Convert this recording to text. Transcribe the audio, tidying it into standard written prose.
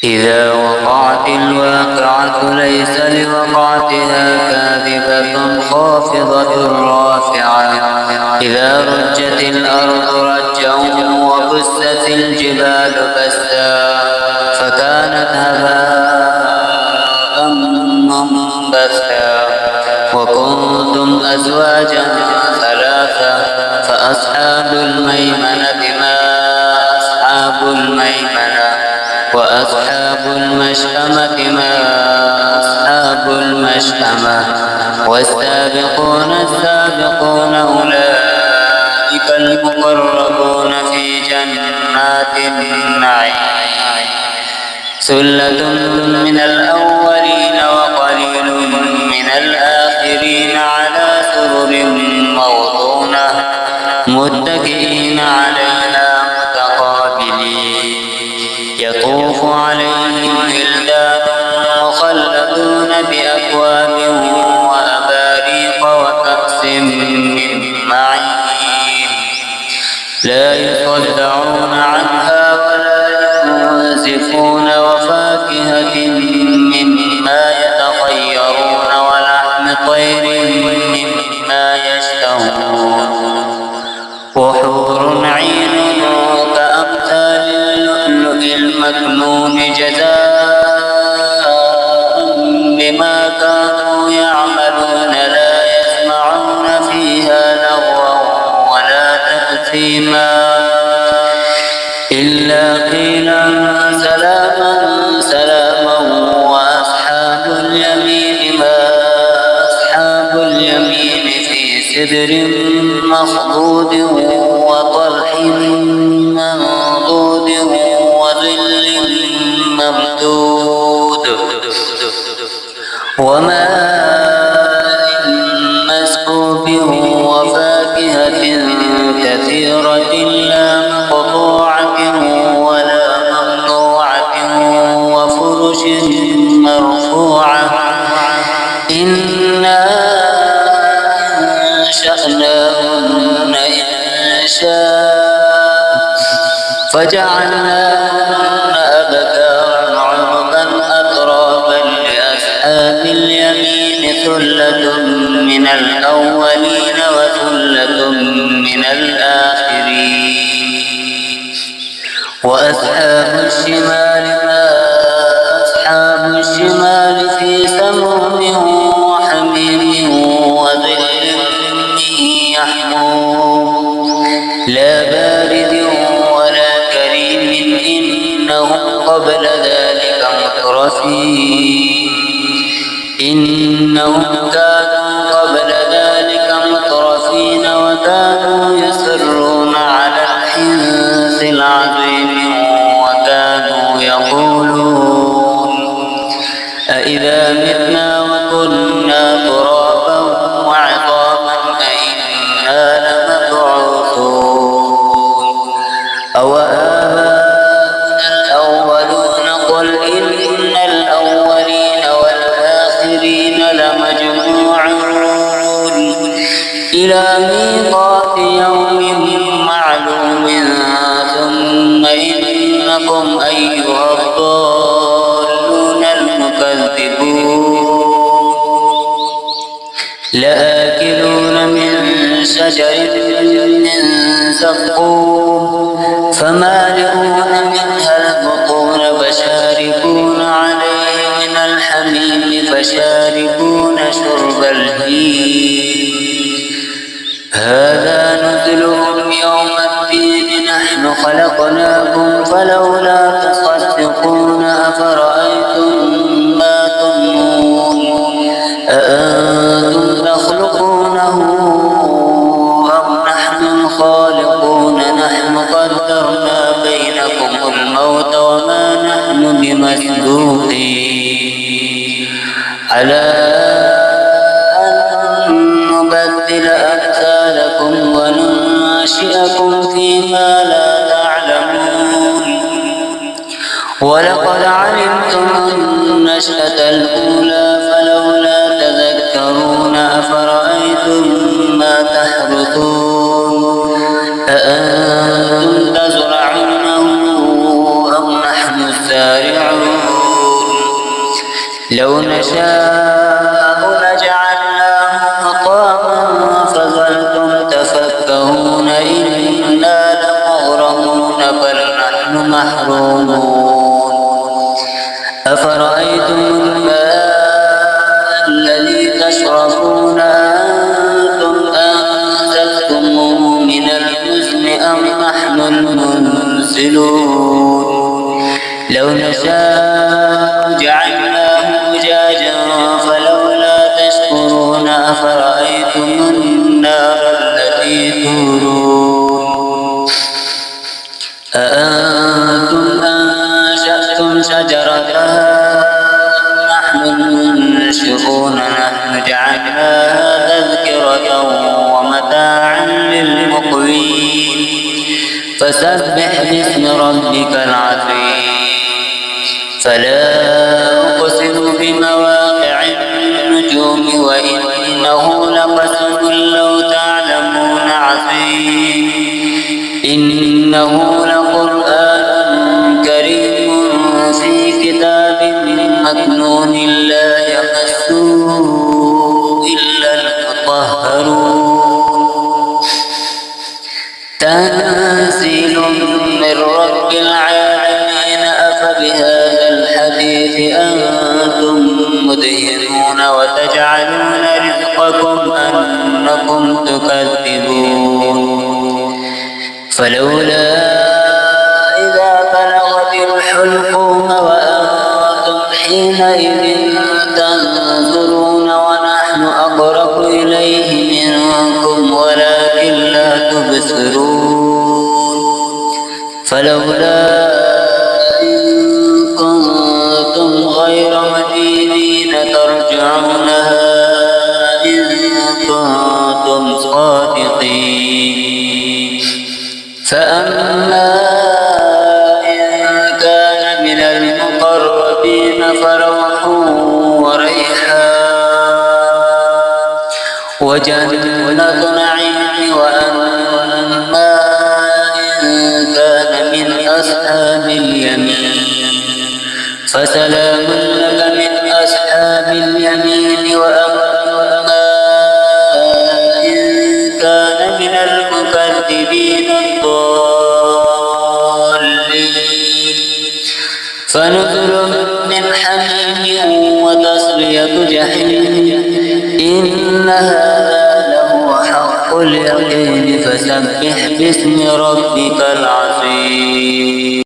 إذا وقعت الواقعة ليس لوقعتها كاذبة خافضة رافعة إذا رجت الأرض رجا وبست الجبال بسا فكانت هباء منبثا وكنتم أزواجا ثلاثا فأصحاب الميمنة ما أصحاب الميمنة وأصحاب المشأمة ما أصحاب المشأمة والسابقون السابقون أولئك المقربون في جنات النعيم ثلة من الأولين وقليل من الآخرين على سرر موضونة متكئين عليها متقابلين يطوف عليهم ولدان مخلدون بأكواب وأباريق وكأس من معين لا يصدعون عنها ولا ينزفون وفاكهة مما يتخيرون ولحم طير مما يشتهون وحور عين كأمثال اللؤلؤ المكنون جزاء بما كانوا يعملون لا يسمعون فيها لغوا ولا تأثيما إلا قيلا سلاما سلاما وأصحاب اليمين ما أصحاب اليمين في سدر مخضود وطلح منضود وظل ممدود وماء مسكوب وفاكهة كثيرة لا مقطوعة ولا ممنوعة وفرش مرفوعة إنا أنشأناهن إنشاء فجعلناهن أبكارا عربا أترابا لأصحاب اليمين ثلة من الأولين وثلة من الآخرين وأصحاب الشمال ما أصحاب الشمال في سموم وحميم وظل يحموم لا بارد ولا كريم إنهم قبل ذلك مترفين إنهم كانوا قبل ذلك مترفين وكانوا يصرون على الحنث العظيم وكانوا يقولون أإذا متنا وكنا ترابا وعظاما أإنا لمبعوثون أو آباؤنا الأولون قل إن الأولين والآخرين لمجموعون إلى ميقات يوم معلوم ثم إنكم أيها الضالون المكذبون لآكلون من شجر من زقوم فمالئون منها البطون فشاربون عليه من الحميم فشاربون شرب الهيم هذا نزلهم يوم الدين نحن خلقناكم فلولا تصدقون أفرأيتم ما تمنون أأنتم تخلقونه أم نحن الخالقون نحن قدرنا بينكم الموت وما نحن بمسبوقين على أن نبدل أمثالكم وننشئكم فيما لا تعلمون ولقد علمتم النشأة الأولى فلولا تذكرون أفرأيتم ما تحرثون أأنتم تزرعونه أم نحن لو نشاء لجعلناه حطاما فظلتم تفكهون إنا لمغرمون بل نحن محرومون أفرأيتم الماء الذي تشربون أنتم أنزلتموه من المزن أم نحن المنزلون لو نشاء جعلناه أجاجا فلولا تشكرون أفرأيتم النار التي تورون أأنتم أنشأتم شجرتها نحن المنشئون نحن جعلناها تذكرة ومتاعا للمقوين فسبح باسم ربك العظيم فلا أقسم بمواقع النجوم وإنه لقسم لو تعلمون عظيم إنه لقرآن كريم في كتاب مكنون لا يمسه إلا المطهرون تنزيل من رب العالمين أفبهذا الحديث أنتم مدهنون وتجعلون رزقكم أنكم تكذبون فلولا إذا بلغت الحلقوم وأنتم حينئذ تنظرون ونحن أقرب إليه منكم ولكن لا تبصرون فلولا إن كنتم غير مدينين ترجعونها إن كنتم صادقين فأما إن كان من المقربين فروح وريحان وجنة نعيم وأما إن كان من أصحاب اليمين فسلام لك من أصحاب اليمين وأما إن كان من المكذبين الضالين فنزل من حميم وتصلية جحيم إن هذا لهو حق اليقين فسبح باسم ربك العظيم.